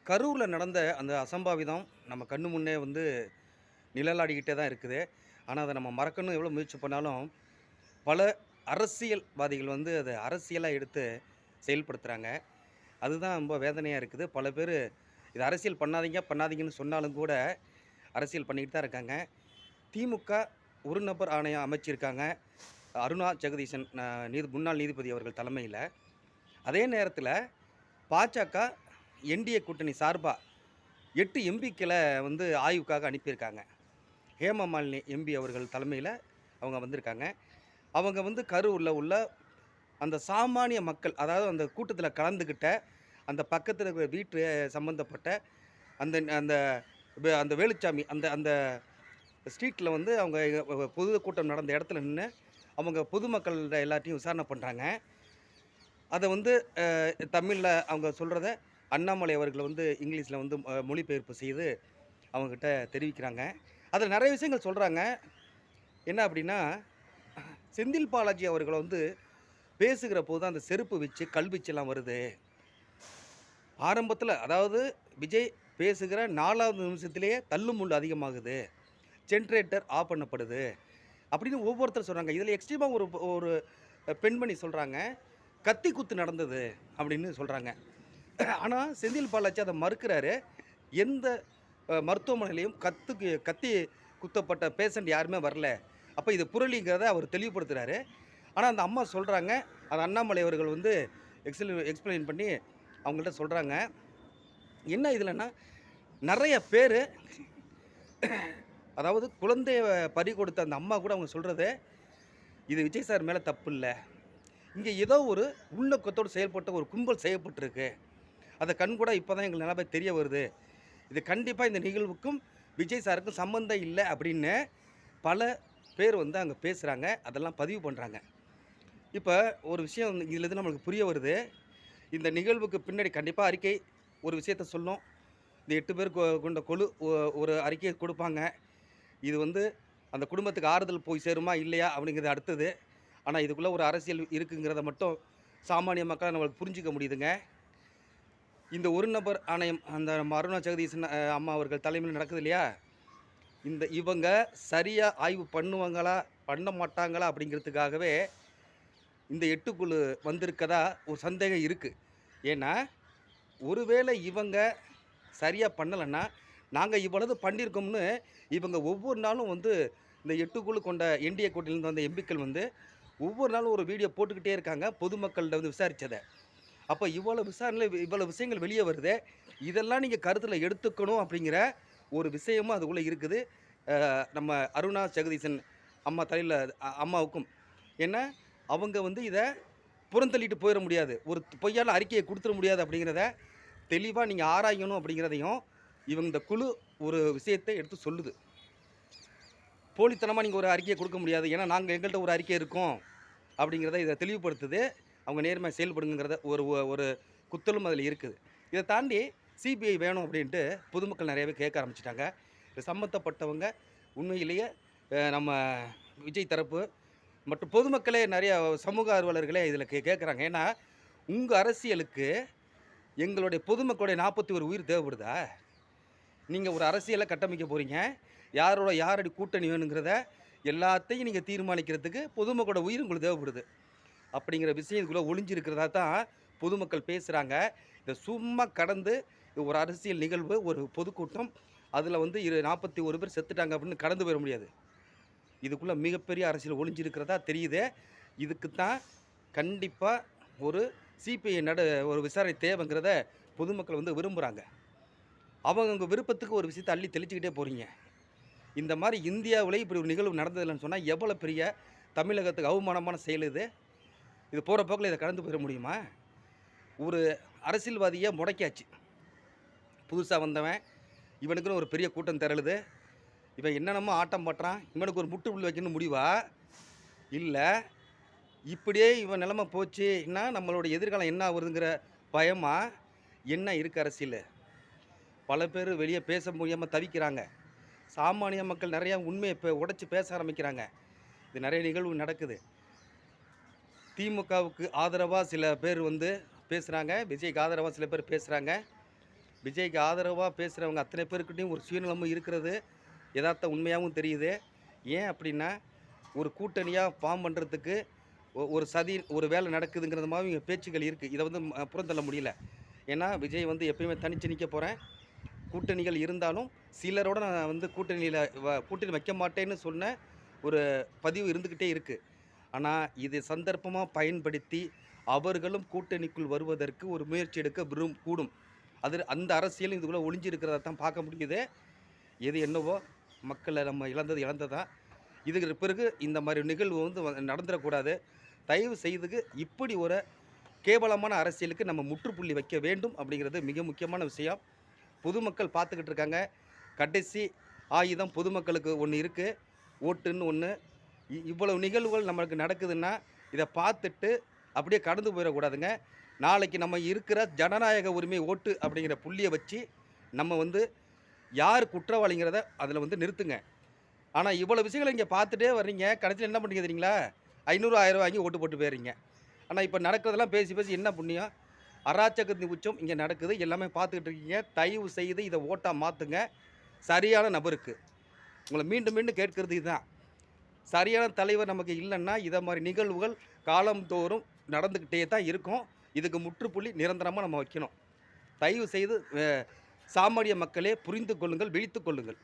கரூரில் நடந்த அந்த அசம்பாவிதம் நம்ம கண்ணு முன்னே வந்து நிழலாடிக்கிட்டே தான் இருக்குது. ஆனால் அதை நம்ம மறக்கணும் எவ்வளோ முயற்சி பண்ணாலும், பல அரசியல்வாதிகள் வந்து அதை அரசியலாக எடுத்து செயல்படுத்துகிறாங்க. அதுதான் ரொம்ப வேதனையாக இருக்குது. பல பேர் இது அரசியல் பண்ணாதீங்க, பண்ணாதீங்கன்னு சொன்னாலும் கூட அரசியல் பண்ணிக்கிட்டு தான் இருக்காங்க. திமுக ஒரு நபர் ஆணையம் அமைச்சிருக்காங்க. அருணா ஜெகதீசன் முன்னாள் நீதிபதி அவர்கள் தலைமையில். அதே நேரத்தில் பாஜக என்டிஏ கூட்டணி சார்பா 8 எம்பிக்களை வந்து ஆய்வுக்காக அனுப்பியிருக்காங்க. ஹேமமாலினி எம்பி அவர்கள் தலைமையில் அவங்க வந்திருக்காங்க. அவங்க வந்து கரூரில் உள்ள அந்த சாமானிய மக்கள், அதாவது அந்த கூட்டத்தில் கலந்துக்கிட்ட அந்த பக்கத்தில் இருக்கிற வீட்டு சம்மந்தப்பட்ட அந்த அந்த அந்த வேலுச்சாமி அந்த அந்த ஸ்ட்ரீட்டில் வந்து அவங்க பொது கூட்டம் நடந்த இடத்துல நின்று அவங்க பொதுமக்கள்கிட்ட எல்லாத்தையும் விசாரணை பண்ணுறாங்க. அதை வந்து தமிழில் அவங்க சொல்கிறத அண்ணாமலை அவர்கள் வந்து இங்கிலீஷில் வந்து மொழிபெயர்ப்பு செய்து அவங்கக்கிட்ட தெரிவிக்கிறாங்க. அதில் நிறைய விஷயங்கள் சொல்கிறாங்க. என்ன அப்படின்னா, செந்தில் பாலாஜி அவர்கள் வந்து பேசுகிற போது அந்த செருப்பு வச்சு கல்வீச்செல்லாம் வருது. ஆரம்பத்தில் அதாவது விஜய் பேசுகிற 4வது நிமிஷத்துலேயே தள்ளுமுள்ளு அதிகமாகுது, ஜென்ரேட்டர் ஆஃப் பண்ணப்படுது அப்படின்னு ஒவ்வொருத்தர் சொல்கிறாங்க. இதில் எக்ஸ்ட்ரீமாக ஒரு ஒரு பெண்மணி சொல்கிறாங்க, கத்தி குத்து நடந்தது அப்படின்னு சொல்கிறாங்க. ஆனால் செந்தில் பாலாஜி அதை மறுக்கிறாரு. எந்த மருத்துவமனையிலையும் கத்தி குத்தப்பட்ட பேஷண்ட் யாருமே வரல. அப்போ இது புரளிங்கிறத அவர் தெளிவுபடுத்துகிறாரு. ஆனால் அந்த அம்மா சொல்கிறாங்க, அது அண்ணாமலை அவர்கள் வந்து எக்ஸ்பிளைன் பண்ணி அவங்கள்ட்ட சொல்கிறாங்க. என்ன இதில்னா, நிறைய பேர் அதாவது குழந்தைய பறி கொடுத்த அந்த அம்மா கூட அவங்க சொல்கிறது, இது விஜய் சார் மேலே தப்பு இல்லை, இங்கே ஏதோ ஒரு உள்நோக்கத்தோடு செயல்பட்ட ஒரு கும்பல் செய்யப்பட்டிருக்கு, அதை கண்கூட இப்போ தான் எங்களுக்கு நல்லா தெரிய வருது, இது கண்டிப்பாக இந்த நிகழ்வுக்கும் விஜய் சாருக்கும் சம்மந்தம் இல்லை அப்படின்னு பல பேர் வந்து அங்கே பேசுகிறாங்க. அதெல்லாம் பதிவு பண்ணுறாங்க. இப்போ ஒரு விஷயம் இதில் நம்மளுக்கு புரிய வருது. இந்த நிகழ்வுக்கு பின்னாடி கண்டிப்பாக அறிக்கை ஒரு விஷயத்த சொல்லும். இந்த 8 பேர் கொண்ட குழு ஒரு அறிக்கையை கொடுப்பாங்க. இது வந்து அந்த குடும்பத்துக்கு ஆறுதல் போய் சேருமா இல்லையா அப்படிங்கிறது அடுத்தது. ஆனால் இதுக்குள்ளே ஒரு அரசியல் இருக்குங்கிறத மட்டும் சாமானிய மக்களால் நம்மளுக்கு புரிஞ்சிக்க முடியுதுங்க. இந்த ஒரு நபர் ஆணையம் அந்த நம்ம அருணா ஜெகதீசன் அம்மா அவர்கள் தலைமையில் நடக்குது இல்லையா, இவங்க சரியாக ஆய்வு பண்ணுவாங்களா பண்ண மாட்டாங்களா அப்படிங்கிறதுக்காகவே இந்த 8 குழு வந்திருக்கதா ஒரு சந்தேகம் இருக்குது. ஏன்னா ஒருவேளை இவங்க சரியாக பண்ணலைன்னா, நாங்கள் இவ்வளவு பண்ணியிருக்கோம்னு இவங்க ஒவ்வொரு நாளும் வந்து இந்த 8 குழு கொண்ட என்டிஏ கூட்டணியிலேருந்து வந்த எம்பிக்கள் வந்து ஒவ்வொரு நாளும் ஒரு வீடியோ போட்டுக்கிட்டே இருக்காங்க பொதுமக்கள்கிட்ட வந்து விசாரித்ததை. அப்போ இவ்வளோ விசாரணையில் இவ்வளோ விஷயங்கள் வெளியே வருது, இதெல்லாம் நீங்கள் கருத்தில் எடுத்துக்கணும் அப்படிங்கிற ஒரு விஷயமும் அதுக்குள்ளே இருக்குது. நம்ம அருணா ஜெகதீசன் அம்மா தலையில் அம்மாவுக்கும். ஏன்னா அவங்க வந்து இதை புறந்தள்ளிட்டு போயிட முடியாது, ஒரு பொய்யால் அறிக்கையை கொடுத்துட முடியாது அப்படிங்கிறத தெளிவாக நீங்கள் ஆராயணும் அப்படிங்கிறதையும் இவங்க இந்த குழு ஒரு விஷயத்தை எடுத்து சொல்லுது. போலித்தனமாக நீங்கள் ஒரு அறிக்கையை கொடுக்க முடியாது, ஏன்னா நாங்கள் எங்கள்கிட்ட ஒரு அறிக்கை இருக்கோம் அப்படிங்கிறத இதை தெளிவுபடுத்துது. அவங்க நேர்மையாக செயல்படுங்கிறத ஒரு ஒரு குத்தலும் அதில் இருக்குது. இதை தாண்டி சிபிஐ வேணும் அப்படின்ட்டு பொதுமக்கள் நிறையவே கேட்க ஆரம்பிச்சிட்டாங்க. இது சம்மந்தப்பட்டவங்க உண்மையிலேயே நம்ம விஜய் தரப்பு மற்றும் பொதுமக்களே நிறைய சமூக ஆர்வலர்களே இதில் கேட்குறாங்க. ஏன்னா உங்கள் அரசியலுக்கு எங்களுடைய பொதுமக்களுடைய 41 உயிர் தேவைப்படுதா? நீங்கள் ஒரு அரசியலை கட்டமைக்க போகிறீங்க, யாரடி கூட்டணி வேணுங்கிறத எல்லாத்தையும் நீங்கள் தீர்மானிக்கிறதுக்கு பொதுமக்களோட உயிர் உங்களுக்கு தேவைப்படுது. அப்படிங்கிற விஷயம் இதுக்குள்ளே ஒளிஞ்சிருக்கிறதா தான் பொதுமக்கள் பேசுகிறாங்க. இதை சும்மா கடந்து ஒரு அரசியல் நிகழ்வு, ஒரு பொதுக்கூட்டம், அதில் வந்து 41 பேர் செத்துட்டாங்க அப்படின்னு கடந்து போயிட முடியாது. இதுக்குள்ளே மிகப்பெரிய அரசியல் ஒளிஞ்சிருக்கிறதா தெரியுது. இதுக்கு தான் கண்டிப்பாக ஒரு சிபிஐ ஒரு விசாரணை தேவைங்கிறத பொதுமக்கள் வந்து விரும்புகிறாங்க. அவங்க விருப்பத்துக்கு ஒரு விஷயத்தை அள்ளி தெளிச்சுக்கிட்டே போகிறீங்க. இந்த மாதிரி இந்தியாவிலே இப்படி ஒரு நிகழ்வு நடந்ததில்லைன்னு சொன்னால் எவ்வளோ பெரிய தமிழகத்துக்கு அவமானமான செயல் இது. இது போகிற போக்கில் இதை கடந்து போயிட முடியுமா? ஒரு அரசியல்வாதியை முடக்கியாச்சு. புதுசாக வந்தவன், இவனுக்குன்னு ஒரு பெரிய கூட்டம் திரளுது, இவன் என்னென்னமோ ஆட்டம் பாட்டுறான், இவனுக்கு ஒரு முட்டுப்புள்ளி வைக்கணும்னு முடிவா? இல்லை, இப்படியே இவன் நிலைமை போச்சுன்னா நம்மளோட எதிர்காலம் என்ன ஆகுதுங்கிற பயமா என்ன இருக்குது அரசியல்? பல பேர் வெளியே பேச முடியாமல் தவிக்கிறாங்க. சாமானிய மக்கள் நிறையா உண்மையை உடைச்சி பேச ஆரம்பிக்கிறாங்க. இது நிறைய நிகழ்வு நடக்குது. திமுகவுக்கு ஆதரவாக சில பேர் வந்து பேசுகிறாங்க, விஜய்க்கு ஆதரவாக சில பேர் பேசுகிறாங்க. விஜய்க்கு ஆதரவாக பேசுகிறவங்க அத்தனை பேருக்கிட்டையும் ஒரு சுயநலமும் இருக்கிறது யதார்த்த உண்மையாகவும் தெரியுது. ஏன் அப்படின்னா, ஒரு கூட்டணியாக ஃபார்ம் பண்ணுறதுக்கு ஒரு சதி ஒரு வேலை நடக்குதுங்கிறது மாதிரி இங்கே பேச்சுக்கள் இருக்குது. இதை வந்து புறந்தள்ள முடியல. ஏன்னா விஜய் வந்து எப்பயுமே தனிச்சு நிற்க போகிறேன், கூட்டணிகள் இருந்தாலும் சிலரோட நான் வந்து கூட்டணி வைக்க மாட்டேன்னு சொன்ன ஒரு பதிவு இருந்துக்கிட்டே இருக்குது. ஆனால் இது சந்தர்ப்பமாக பயன்படுத்தி அவர்களும் கூட்டணிக்குள் வருவதற்கு ஒரு முயற்சி எடுக்க கூடும். அந்த அரசியல் இதுக்குள்ளே ஒளிஞ்சிருக்கிறத தான் பார்க்க முடியுது. எது என்னவோ மக்களை நம்ம இழந்ததா. இதுக்கு பிறகு இந்த மாதிரி நிகழ்வு வந்து நடந்துடக்கூடாது. தயவு செய்து இப்படி ஒரு கேவலமான அரசியலுக்கு நம்ம முற்றுப்புள்ளி வைக்க வேண்டும் அப்படிங்கிறது மிக முக்கியமான விஷயம். பொதுமக்கள் பார்த்துக்கிட்டு இருக்காங்க. கடைசி ஆயுதம் பொதுமக்களுக்கு ஒன்று இருக்குது, ஓட்டுன்னு ஒன்று. இவ்வளவு நிகழ்வுகள் நம்மளுக்கு நடக்குதுன்னா இதை பார்த்துட்டு அப்படியே கடந்து போயிடக்கூடாதுங்க. நாளைக்கு நம்ம இருக்கிற ஜனநாயக உரிமை ஓட்டு அப்படிங்கிற புள்ளியை வச்சு நம்ம வந்து யார் குற்றவாளிங்கிறத அதில் வந்து நிறுத்துங்க. ஆனால் இவ்வளோ விஷயங்களை இங்கே பார்த்துட்டே வர்றீங்க, கடைசியில் என்ன பண்ணுறீங்க தெரியுங்களா? 500 1000 வாங்கி ஓட்டு போட்டு போயிடுறீங்க. ஆனால் இப்போ நடக்கிறதெல்லாம் பேசி பேசி என்ன புண்ணியம்? அராச்சகத்தின் உச்சம் இங்கே நடக்குது, எல்லாமே பார்த்துக்கிட்டு இருக்கீங்க. தயவு செய்து இதை ஓட்டாக மாற்றுங்க சரியான நபருக்கு. உங்களை மீண்டும் மீண்டும் கேட்கறது இதுதான். சரியான தலைவர் நமக்கு இல்லைன்னா இதை மாதிரி நிகழ்வுகள் காலந்தோறும் நடந்துக்கிட்டே தான் இருக்கும். இதுக்கு முற்றுப்புள்ளி நிரந்தரமாக நம்ம வைக்கணும். தயவு செய்து சாமானிய மக்களே புரிந்து கொள்ளுங்கள், விழித்து கொள்ளுங்கள்.